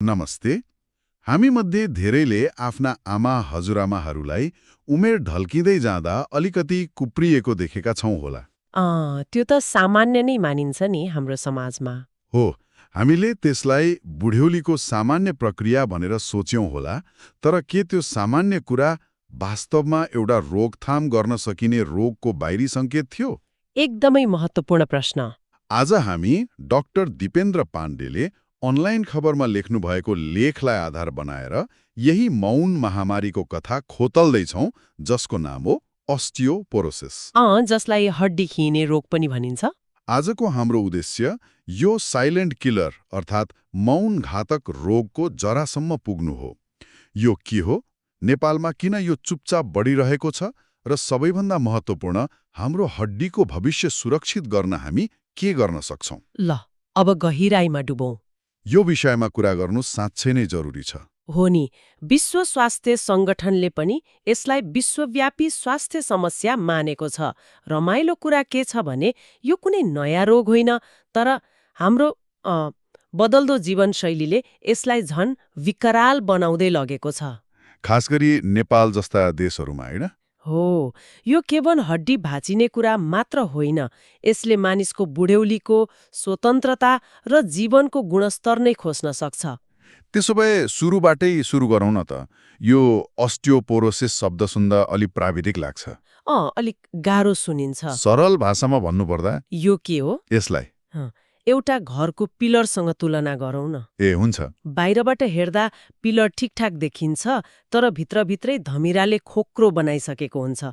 नमस्ते। हामीमध्ये धेरैले आफ्ना आमा हजुरआमाहरूलाई उमेर ढल्किँदै जाँदा अलिकति कुप्रिएको देखेका छौँ होला। त्यो त सामान्य नै मानिन्छ नि हाम्रो समाजमा। हो, हामीले त्यसलाई बुढ्यौलीको सामान्य प्रक्रिया भनेर सोच्यौं होला, तर के त्यो सामान्य कुरा वास्तवमा एउटा रोकथाम गर्न सकिने रोगको बाहिरी सङ्केत थियो? एकदमै महत्त्वपूर्ण प्रश्न। आज हामी डाक्टर दिपेन्द्र पाण्डेले अनलाइन खबरमा लेख्नुभएको लेखलाई आधार बनाएर यही मौन महामारीको कथा खोतल्दैछौँ, जसको नाम हो अस्टियोपोरोसिस। जसलाई हड्डी खिइने रोग पनि भनिन्छ। आजको हाम्रो उद्देश्य यो साइलेन्ट किलर अर्थात् मौन घातक रोगको जरासम्म पुग्नु हो। यो के हो, नेपालमा किन यो चुपचाप बढिरहेको छ र सबैभन्दा महत्त्वपूर्ण, हाम्रो हड्डीको भविष्य सुरक्षित गर्न हामी के गर्न सक्छौँ? ल, अब गहिराईमा डुबौँ। यो विषयमा कुरा गर्नु साँच्चै नै जरुरी छ। हो नि, विश्व स्वास्थ्य सङ्गठनले पनि यसलाई विश्वव्यापी स्वास्थ्य समस्या मानेको छ। रमाइलो कुरा के छ भने यो कुनै नयाँ रोग होइन, तर हाम्रो बदल्दो जीवनशैलीले यसलाई झन् विकराल बनाउँदै लगेको छ। खास गरी नेपाल जस्ता देशहरूमा, होइन? हो, यो केवल हड्डी भाँचिने कुरा मात्र होइन, यसले मानिसको बुढ्यौलीको स्वतन्त्रता र जीवनको गुणस्तर नै खोज्न सक्छ। त्यसो भए सुरुबाटै सुरु गरौँ न त। यो अस्टियोपोरोसिस शब्द सुन्दा अलि प्राविधिक लाग्छ। अलिक गाह्रो सुनिन्छ। सरल भाषामा भन्नुपर्दा यो के हो? यसलाई एउटा घरको पिलरसँग तुलना गरौँ न। ए हुन्छ। बाहिरबाट हेर्दा पिलर ठिकठाक देखिन्छ, तर भित्रभित्रै धमिराले खोक्रो बनाइसकेको हुन्छ।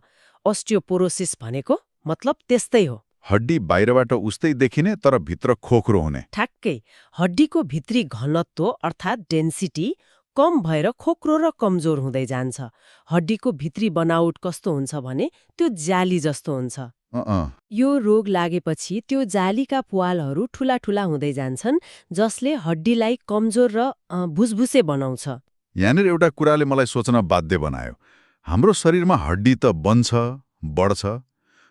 अस्टियोपोरोसिस भनेको मतलब त्यस्तै हो। हड्डी बाहिरबाट उस्तै देखिने, तर भित्र खोक्रो हुने। ठ्याक्कै। हड्डीको भित्री घनत्व अर्थात् डेन्सिटी कम भएर खोक्रो र कमजोर हुँदै जान्छ। हड्डीको भित्री बनावट कस्तो हुन्छ भने त्यो जाली जस्तो हुन्छ। यो रोग लागेपछि त्यो जालीका प्वालहरू ठूला ठूला हुँदै जान्छन्, जसले हड्डीलाई कमजोर र भुसभुसे बनाउँछ। यहाँनिर एउटा कुराले मलाई सोच्न बाध्य बनायो। हाम्रो शरीरमा हड्डी त बन्छ, बढ्छ,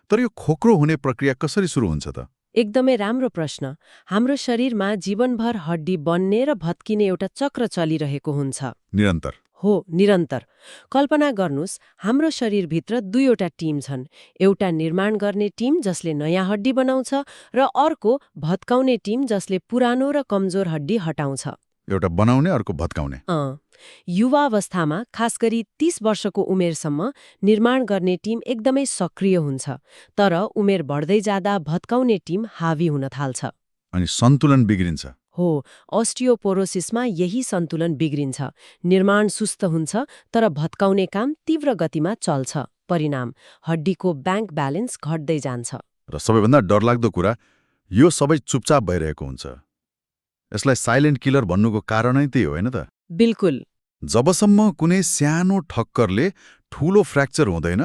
तर यो खोक्रो हुने प्रक्रिया कसरी सुरु हुन्छ त? एकदमै राम्रो प्रश्न। हाम्रो शरीरमा जीवनभर हड्डी बन्ने र भत्किने एउटा चक्र चलिरहेको हुन्छ। निरन्तर? हो, निरन्तर। कल्पना गर्नुस्, हाम्रो शरीरभित्र दुईवटा टिम छन्। एउटा निर्माण गर्ने टिम जसले नयाँ हड्डी बनाउँछ, र अर्को भत्काउने टिम जसले पुरानो र कमजोर हड्डी हटाउँछ। एउटा बनाउने, अर्को भत्काउने। युवावस्थामा, खास गरी 30 वर्षको उमेरसम्म निर्माण गर्ने टिम एकदमै सक्रिय हुन्छ, तर उमेर बढ्दै जाँदा भत्काउने टिम हावी हुन थाल्छ। अनि सन्तुलन बिग्रिन्छ। हो, अस्टियोपोरोसिसमा यही सन्तुलन बिग्रिन्छ। निर्माण सुस्त हुन्छ, तर भत्काउने काम तीव्र गतिमा चल्छ। परिणाम, हड्डीको ब्याङ्क ब्यालेन्स घट्दै जान्छ। र सबैभन्दा डरलाग्दो कुरा, यो सबै चुपचाप भइरहेको हुन्छ। यसलाई साइलेन्ट किलर भन्नुको कारणै त्यही हो, होइन त? बिल्कुल। जबसम्म कुनै सानो ठक्करले ठूलो फ्र्याक्चर हुँदैन,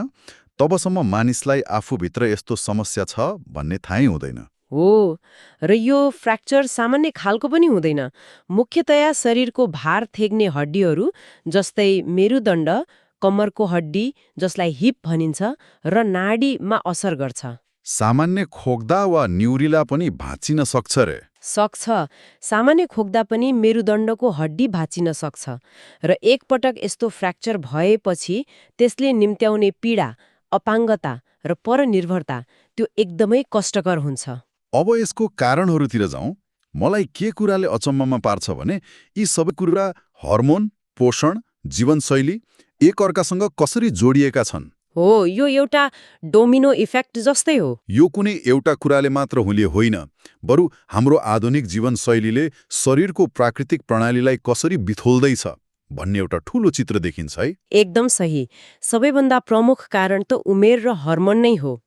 तबसम्म मानिसलाई आफूभित्र यस्तो समस्या छ भन्ने थाहै हुँदैन। हो, र यो फ्र्याक्चर सामान्य खालको पनि हुँदैन। मुख्यतया शरीरको भार थेग्ने हड्डीहरू जस्तै मेरुदण्ड, कम्मरको हड्डी जसलाई हिप भनिन्छ, र नाडीमा असर गर्छ। सामान्य खोक्दा वा न्युरिला पनि भाँचिन सक्छ रे? सक्छ। सामान्य खोक्दा पनि मेरुदण्डको हड्डी भाँचिन सक्छ, र एकपटक यस्तो फ्र्याक्चर भएपछि त्यसले निम्त्याउने पीडा, अपाङ्गता र परनिर्भरता त्यो एकदमै कष्टकर हुन्छ। अब यसको कारणहरूतिर जाउँ। मलाई के कुराले अचम्ममा पार्छ भने यी सबै कुरा हर्मोन, पोषण, जीवनशैली एकअर्कासँग कसरी जोडिएका छन्। हो, यो एउटा डोमिनो इफेक्ट जस्तै हो। यो कुनै एउटा कुराले मात्र हुने होइन, बरु हाम्रो आधुनिक जीवनशैलीले शरीरको प्राकृतिक प्रणालीलाई कसरी बिथोल्दैछ भन्ने एउटा ठूलो चित्र देखिन्छ है। एकदम सही। सबैभन्दा प्रमुख कारण त उमेर र हर्मोन नै हो।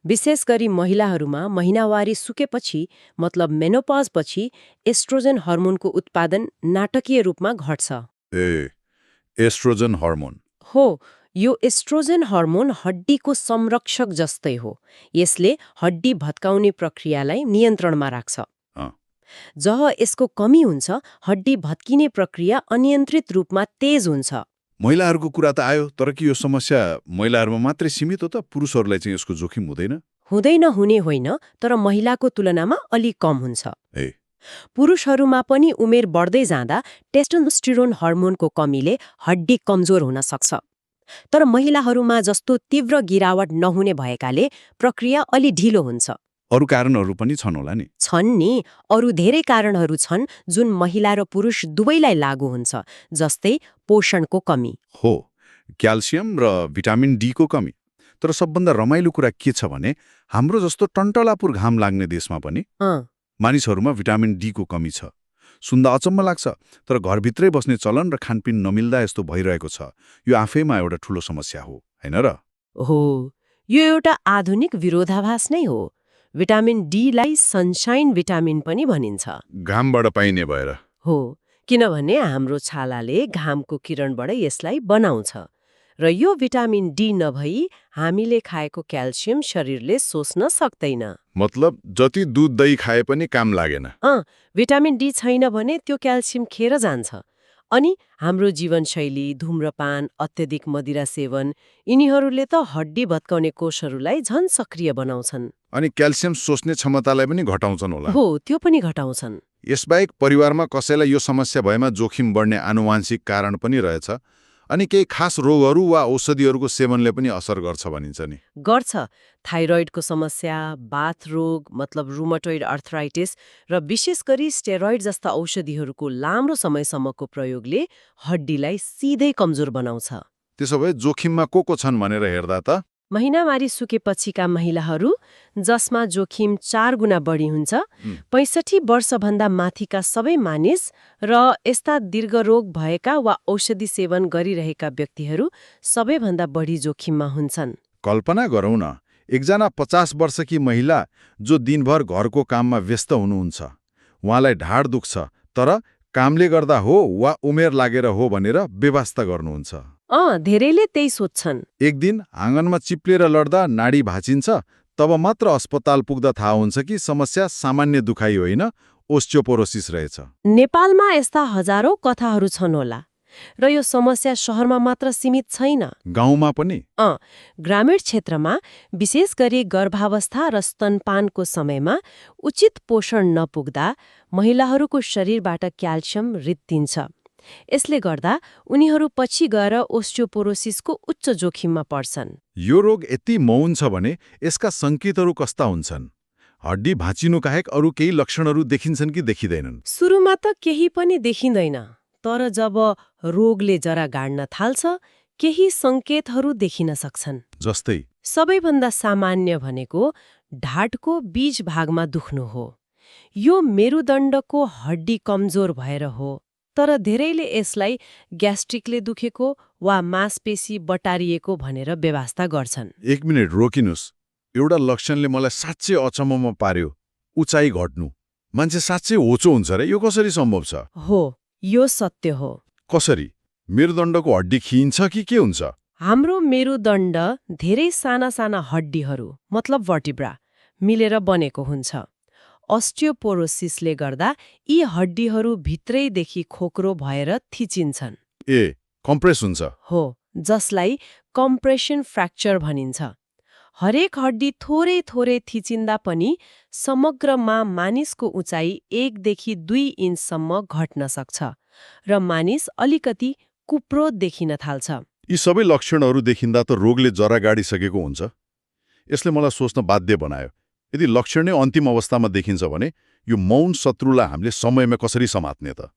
विशेष गरी महिलाहरूमा महिनावारी सुकेपछि, मतलब मेनोपजपछि, एस्ट्रोजन हर्मोनको उत्पादन नाटकीय रूपमा घट्छ। Oestrogen hormone? हो, यो एस्ट्रोजन हर्मोन हड्डीको संरक्षक जस्तै हो। यसले हड्डी भत्काउने प्रक्रियालाई नियन्त्रणमा राख्छ। जब यसको कमी हुन्छ, हड्डी भत्किने प्रक्रिया अनियन्त्रित रूपमा तेज हुन्छ। महिलाहरूको कुरा त आयो, तर के यो समस्या महिलाहरूमा मात्रै सीमित हो त? पुरुषहरूलाई चाहिँ यसको जोखिम हुँदैन? हुँदैन हुने होइन, तर महिलाको तुलनामा अलि कम हुन्छ। पुरुषहरूमा पनि उमेर बढ्दै जाँदा टेस्टोस्टेरोन हर्मोनको कमीले हड्डी कमजोर हुन सक्छ। तर महिलाहरूमा जस्तो तीव्र गिरावट नहुने भएकाले प्रक्रिया अलि ढिलो हुन्छ। अरू कारणहरू पनि छन् होला नि? छन् नि, अरू धेरै कारणहरू छन् जुन महिला र पुरुष दुवैलाई लागू हुन्छ, जस्तै पोषणको कमी हो, क्याल्सियम र भिटामिन डी को कमी। तर सबभन्दा रमाइलो कुरा के छ भने हाम्रो जस्तो टन्टलापुर घाम लाग्ने देशमा पनि मानिसहरूमा भिटामिन डी को कमी छ। सुन्दा अचम्म लाग्छ, तर घरभित्रै बस्ने चलन र खानपिन नमिल्दा यस्तो भइरहेको छ। यो आफैमा एउटा ठूलो समस्या हो, हैन र? हो, यो एउटा आधुनिक विरोधाभास नै हो। भिटामिन डीलाई सनशाइन भिटामिन पनि भनिन्छ। घामबाट पाइने भएर हो, किनभने हाम्रो छालाले घामको किरणबाट यसलाई बनाउँछ र यो भिटामिन डी नभई हामीले खाएको क्याल्सियम शरीरले सोच्न सक्दैन। मतलब जति दूध दही खाए पनि काम लागेन। भिटामिन डी छैन भने त्यो क्याल्सियम खेर जान्छ। अनि हाम्रो जीवनशैली, धूम्रपान, अत्यधिक मदिरा सेवन, यिनीहरूले त हड्डी भत्काउने कोषहरूलाई झन सक्रिय बनाउँछन्। अनि क्याल्सियम सोच्ने क्षमतालाई पनि घटाउँछन् होला। हो, त्यो पनि घटाउँछन्। यसबाहेक परिवारमा कसैलाई यो समस्या भएमा जोखिम बढ्ने आनुवांशिक कारण पनि रहेछ। अनि केही खास रोगहरू वा औषधिहरूको सेवनले पनि असर गर्छ भनिन्छ नि? गर्छ। थाइरोइडको समस्या, बाथ रोग मतलब रुमाटोइड आर्थराइटिस र विशेष गरी स्टेरोइड जस्ता औषधिहरूको लाम्रो समयसम्मको प्रयोगले हड्डीलाई सिधै कमजोर बनाउँछ। त्यसो भए जोखिममा को छन् भनेर हेर्दा त महिनावारी सुकेपछिका महिलाहरू, जसमा जोखिम 4 गुणा बढी हुन्छ, 65 वर्षभन्दा माथिका सबै मानिस र यस्ता दीर्घरोग भएका वा औषधि सेवन गरिरहेका व्यक्तिहरू सबैभन्दा बढी जोखिममा हुन्छन्। कल्पना गरौँ न, एकजना 50 वर्षकी महिला जो दिनभर घरको काममा व्यस्त हुनुहुन्छ, उहाँलाई ढाड दुख्छ, तर कामले गर्दा हो वा उमेर लागेर हो भनेर बेवास्ता गर्नुहुन्छ। धेरैले त्यही सोध्छन्। एक दिन आँगनमा चिप्लेर लड्दा नाडी भाँचिन्छ, तब मात्र अस्पताल पुग्दा थाहा हुन्छ कि समस्या सामान्य दुखाइ होइन, ओस्टियोपोरोसिस रहेछ। नेपालमा यस्ता हजारौं कथाहरू छन् होला, र यो समस्या शहरमा मात्र सीमित छैन। गाउँमा पनि? ग्रामीण क्षेत्रमा विशेष गरी गर्भावस्था र स्तनपानको समयमा उचित पोषण नपुग्दा महिलाहरूको शरीरबाट क्याल्सियम रित्तिन्छ। यसले गर्दा उनीहरू पछि गएर ओस्टियोपोरोसिसको उच्च जोखिममा पर्छन्। यो रोग यति मौन छ भने यसका संकेतहरू कस्ता हुन्छन्? हड्डी भाँचिनुकाहेक अरू केही लक्षणहरू देखिन्छन् कि देखिँदैनन्? सुरुमा त केही पनि देखिँदैन, तर जब रोगले जरा गाड्न थाल्छ, केही संकेतहरू देखिन सक्छन्। जस्तै? सबैभन्दा सामान्य भनेको ढाडको बीज भागमा दुख्नु हो। यो मेरुदण्डको हड्डी कमजोर भएर हो, तर धेरैले यसलाई ग्यास्ट्रिकले दुखेको वा मांसपेशी बटारिएको भनेर व्यवस्था गर्छन्। एक मिनट रोकिनुस्, एउटा लक्षणले मलाई साँच्चै अचम्ममा पार्यो, उचाइ घट्नु। मान्छे साँच्चै होचो हुन्छ र यो कसरी सम्भव छ? हो, यो सत्य हो। कसरी? मेरुदण्डको हड्डी खिइन्छ कि के हुन्छ? हाम्रो मेरुदण्ड धेरै साना साना हड्डीहरू मतलब भर्टिब्रा मिलेर बनेको हुन्छ। अस्टियोपोरोसिसले गर्दा यी हड्डीहरू भित्रैदेखि खोक्रो भएर थिचिन्छन्। कम्प्रेस हुन्छ? हो, जसलाई कम्प्रेसन फ्र्याक्चर भनिन्छ। हरेक हड्डी थोरै थोरै थिचिँदा पनि समग्रमा मानिसको उचाइ 1 देखि 2 इन्चसम्म घट्न सक्छ र मानिस अलिकति कुप्रो देखिन थाल्छ। यी सबै लक्षणहरू देखिँदा त रोगले जरा गाडिसकेको हुन्छ। यसले मलाई सोच्न बाध्य बनायो, यदि लक्षण नै अन्तिम अवस्थामा देखिन्छ भने यो मौन शत्रुलाई हामीले समयमा कसरी समात्ने त?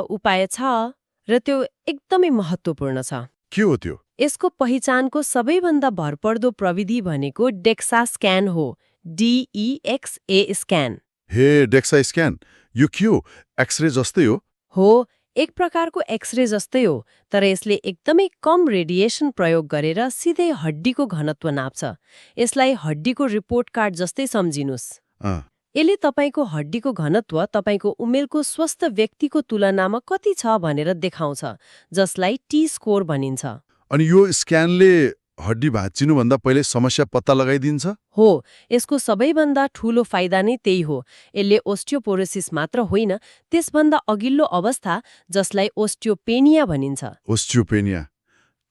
उपाय छ, र त्यो एकदमै महत्त्वपूर्ण छ। के हो त्यो? यसको पहिचानको सबैभन्दा भरपर्दो प्रविधि भनेको डेक्सा स्क्यान हो। DEXA scan. हे, डेक्सा स्क्यान, यो के हो? एक्सरे जस्तै हो? हो, एक प्रकारको एक्सरे जस्तै हो, तर यसले एकदमै कम रेडिएसन प्रयोग गरेर सिधै हड्डीको घनत्व नाप्छ। यसलाई हड्डीको रिपोर्ट कार्ड जस्तै सम्झिनुस्। यसले तपाईको हड्डीको घनत्व तपाईको उमेरको स्वस्थ व्यक्तिको तुलनामा कति छ भनेर देखाउँछ, जसलाई टी स्कोर भनिन्छ। अनि यो स्क्यानले हड्डी भाँचिनुभन्दा पहिले समस्या पत्ता लगाइदिन्छ? हो, यसको सबैभन्दा ठूलो फाइदा नै त्यही हो। यसले ओस्टियोपोरोसिस मात्र होइन, त्यसभन्दा अघिल्लो अवस्था जसलाई ओस्टियोपेनिया भनिन्छ। ओस्टियोपेनिया,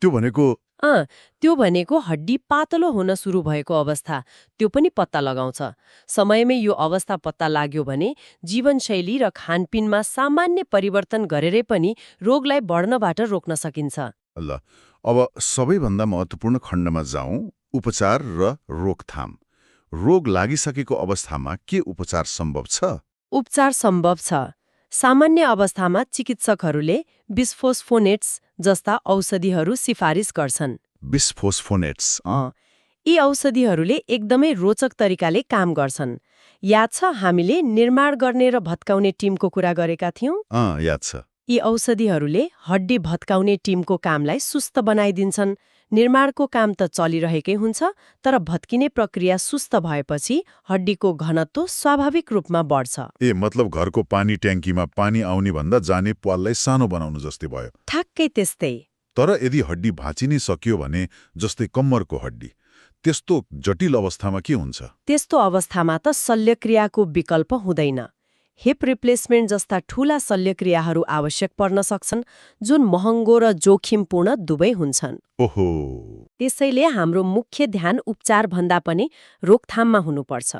त्यो भनेको? त्यो भनेको हड्डी पातलो हुन सुरु भएको अवस्था, त्यो पनि पत्ता लगाउँछ। समयमै यो अवस्था पत्ता लाग्यो भने जीवनशैली र खानपिनमा सामान्य परिवर्तन गरेरै पनि रोगलाई बढ्नबाट रोक्न सकिन्छ। ल अब सबैभन्दा महत्त्वपूर्ण खण्डमा जाउँ, उपचार र रोकथाम। रोग लागिसकेको अवस्थामा के उपचार सम्भव छ? उपचार सम्भव छ। सामान्य अवस्थामा चिकित्सकहरूले बिस्फोस्फोनेट्स जस्ता औषधिहरू सिफारिस गर्छन्। बिस्फोस्फोनेट्स यी औषधिहरूले एकदमै रोचक तरिकाले काम गर्छन्। याद छ हामीले निर्माण गर्ने र भत्काउने टिमको कुरा गरेका थियौं? याद छ। यी औषधिहरूले हड्डी भत्काउने टिमको कामलाई सुस्त बनाइदिन्छन्। निर्माणको काम त चलिरहेकै हुन्छ, तर भत्किने प्रक्रिया सुस्त भएपछि हड्डीको घनत्व स्वाभाविक रूपमा बढ्छ। मतलब घरको पानी ट्याङ्कीमा पानी आउने भन्दा जाने प्वाललाई सानो बनाउनु जस्तै भयो। ठ्याक्कै त्यस्तै। तर यदि हड्डी भाँचिनै सक्यो भने, जस्तै कम्मरको हड्डी, त्यस्तो जटिल अवस्थामा के हुन्छ? त्यस्तो अवस्थामा त शल्यक्रियाको विकल्प हुँदैन। हिप रिप्लेसमेन्ट जस्ता ठूला शल्यक्रियाहरू आवश्यक पर्न सक्छन्, जुन महँगो र जोखिमपूर्ण दुवै हुन्छन्। ओहो। त्यसैले हाम्रो मुख्य ध्यान उपचारभन्दा पनि रोकथाममा हुनुपर्छ।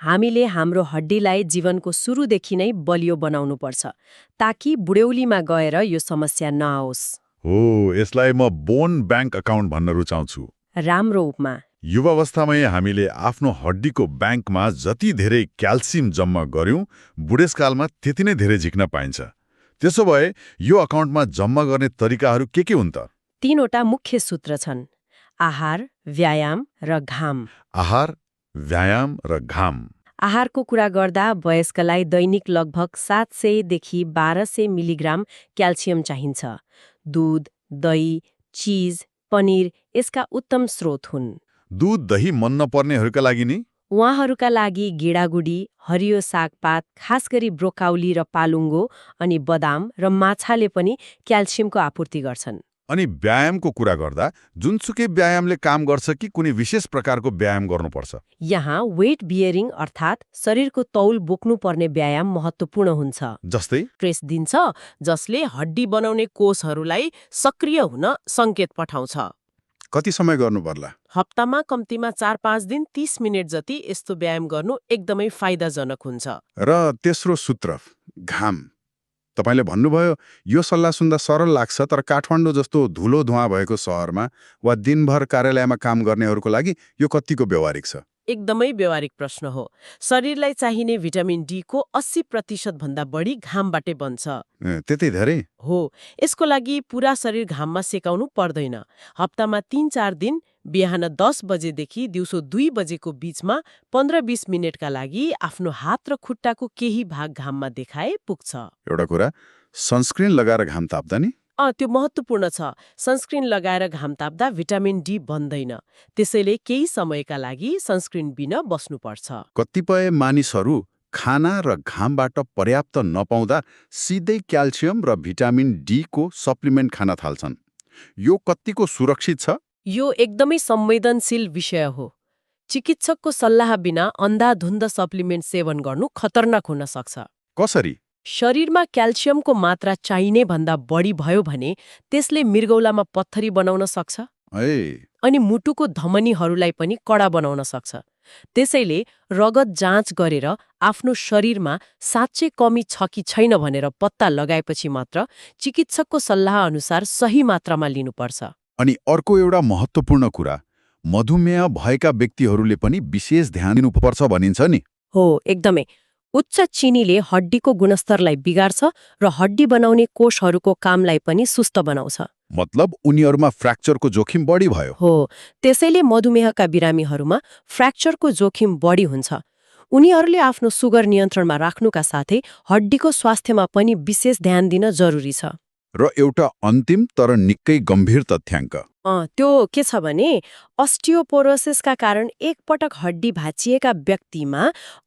हामीले हाम्रो हड्डीलाई जीवनको सुरुदेखि नै बलियो बनाउनुपर्छ, ताकि बुढ्यौलीमा गएर यो समस्या नआओस्। हो, यसलाई म बोन ब्याङ्क अकाउन्ट भन्न रुचाउँछु। राम्रो उपमा। युवावस्थामै हामीले आफ्नो हड्डीको ब्याङ्कमा जति धेरै क्याल्सियम जम्मा गर्यौं, बुढेसकालमा त्यति नै धेरै झिक्न पाइन्छ। त्यसो भए यो अकाउन्टमा जम्मा गर्ने तरिकाहरू के हुन् त? 3वटा मुख्य सूत्र छन्: आहार, व्यायाम र घाम। आहार, व्यायाम र घाम। आहारको कुरा गर्दा वयस्कलाई दैनिक लगभग 700 देखि 1200 मिलिग्राम क्याल्सियम चाहिन्छ। दूध, दही, चीज, पनिर यसका उत्तम स्रोत हुन्। दूध, दही मन नपर्नेहरूका लागि नि? उहाँहरूका लागि गेडागुडी, हरियो सागपात, खास गरी ब्रोकाउली र पालुङ्गो, अनि बदाम र माछाले पनि क्याल्सियमको आपूर्ति गर्छन्। अनि व्यायामको कुरा गर्दा जुनसुकै व्यायामले काम गर्छ कि कुनै विशेष प्रकारको व्यायाम गर्नुपर्छ? यहाँ वेट बियरिङ अर्थात् शरीरको तौल बोक्नुपर्ने व्यायाम महत्त्वपूर्ण हुन्छ। जस्तै स्ट्रेस दिन्छ, जसले हड्डी बनाउने कोषहरूलाई सक्रिय हुन सङ्केत पठाउँछ। कति समय गर्नु पर्ला? हप्तामा कम्तीमा 4-5 दिन 30 मिनेट जति यस्तो व्यायाम गर्नु एकदमै फाइदाजनक हुन्छ। र तेस्रो सूत्र, घाम। तपाईले भन्नुभयो यो सल्लाह सुन्दा सरल लाग्छ, तर काठमाडौँ जस्तो धुलो धुवा भएको शहरमा वा दिनभर कार्यालयमा काम गर्नेहरूको लागि यो कतिको व्यावहारिक छ? एकदमै व्यावहारिक प्रश्न हो। शरीरलाई चाहिने भिटामिन डी को 80% भन्दा बढी घामबाटै बन्छ। त्यति धेरै? हो, यसको लागि पूरा शरीर घाममा सेकाउनु पर्दैन। हप्तामा 3-4 दिन बिहान 10 बजेदेखि दिउँसो 2 बजेको बीचमा 15-20 मिनेटका लागि आफ्नो हात र खुट्टाको केही भाग घाममा देखाए पुग्छ। एउटा कुरा, सनस्क्रिन लगाएर घाम ताप्दा नि? त्यो महत्त्वपूर्ण छ। सनस्क्रिन लगाएर घाम ताप्दा भिटामिन डी बन्दैन, त्यसैले केही समयका लागि सनस्क्रिन बिना बस्नुपर्छ। कतिपय मानिसहरू खाना र घामबाट पर्याप्त नपाउँदा सिधै क्याल्सियम र भिटामिन डी को सप्लिमेन्ट खान थाल्छन्। यो कतिको सुरक्षित छ? यो एकदमै संवेदनशील विषय हो। चिकित्सकको सल्लाह बिना अन्धाधुन्द सप्लिमेन्ट सेवन गर्नु खतरनाक हुन सक्छ। कसरी? शरीरमा क्याल्सियमको मात्रा चाहिने भन्दा बढी भयो भने त्यसले मृगौलामा पत्थरी बनाउन सक्छ, अनि मुटुको धमनीहरूलाई पनि कडा बनाउन सक्छ। त्यसैले रगत जाँच गरेर आफ्नो शरीरमा साँच्चै कमी छ कि छैन भनेर पत्ता लगाएपछि मात्र चिकित्सकको सल्लाह अनुसार सही मात्रामा लिनुपर्छ। अनि अर्को एउटा महत्त्वपूर्ण कुरा, मधुमेह भएका व्यक्तिहरूले पनि विशेष ध्यान दिनुपर्छ भनिन्छ नि? हो, एकदमै। उच्च चिनीले हड्डीको गुणस्तरलाई बिगार्छ र हड्डी बनाउने कोषहरूको कामलाई पनि सुस्त बनाउँछ। मतलब उनीहरूमा फ्र्याक्चरको जोखिम बढी भयो? हो, त्यसैले मधुमेहका बिरामीहरूमा फ्र्याक्चरको जोखिम बढी हुन्छ। उनीहरूले आफ्नो सुगर नियन्त्रणमा राख्नुका साथै हड्डीको स्वास्थ्यमा पनि विशेष ध्यान दिन जरुरी छ। र एउटा अन्तिम तर निकै गम्भीर तथ्याङ्क, त्यो के छ भने अस्टियोपोरोसिसका कारण एक पटक हड्डी भाँचिएका व्यक्तिमा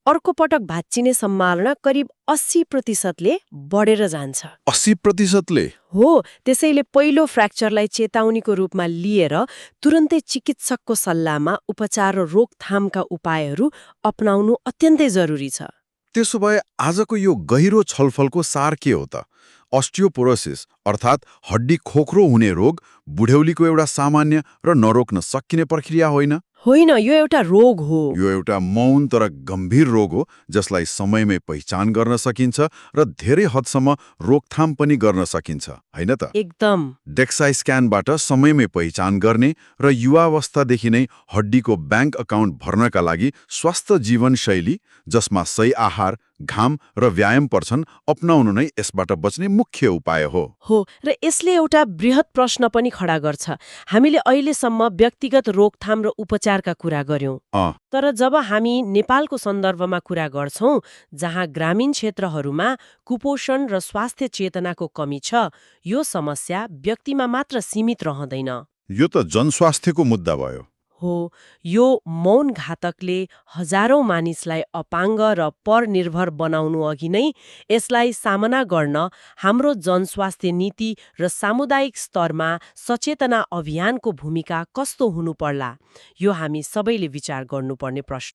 अर्को पटक भाँचिने सम्भावना करिब 80%ले बढेर जान्छ। 80%ले? हो, त्यसैले पहिलो फ्र्याक्चरलाई चेतावनीको रूपमा लिएर तुरन्तै चिकित्सकको सल्लाहमा उपचार र रोकथामका उपायहरू अपनाउनु अत्यन्तै जरुरी छ। त्यसो भए आजको यो गहिरो छलफलको सार के हो त? अस्टियोपोरोसिस अर्थात् हड्डी खोक्रो हुने रोग बुढ्यौलीको एउटा सामान्य र नरोक्न सकिने प्रक्रिया होइन। होइन, यो एउटा रोग हो। यो एउटा मौन तर गम्भीर रोग हो जसलाई समयमै पहिचान गर्न सकिन्छ र धेरै हदसम्म रोकथाम पनि गर्न सकिन्छ, होइन त? एकदम। डेक्सा स्क्यानबाट समयमै पहिचान गर्ने र युवावस्थादेखि नै हड्डीको ब्याङ्क अकाउन्ट भर्नका लागि स्वस्थ जीवनशैली जसमा सही आहार, घाम र व्यायाम पर्छन् अपनाउनु नै यसबाट बच्ने मुख्य उपाय हो। र यसले एउटा बृहत प्रश्न पनि खडा गर्छ। हामीले अहिलेसम्म व्यक्तिगत रोकथाम र उपचारका कुरा गर्यौं, तर जब हामी नेपालको सन्दर्भमा कुरा गर्छौं जहाँ ग्रामीण क्षेत्रहरूमा कुपोषण र स्वास्थ्य चेतनाको कमी छ, यो समस्या व्यक्तिमा मात्र सीमित रहँदैन। यो त जनस्वास्थ्यको मुद्दा भयो। हो, यो मौन घातकले हजारौं मानिसलाई अपाङ्ग र परनिर्भर बनाउनु अघि नै यसलाई सामना गर्न हाम्रो जनस्वास्थ्य नीति र सामुदायिक स्तरमा सचेतना अभियानको भूमिका कस्तो हुनु पर्ला, यो हामी सबैले विचार गर्नुपर्ने प्रश्न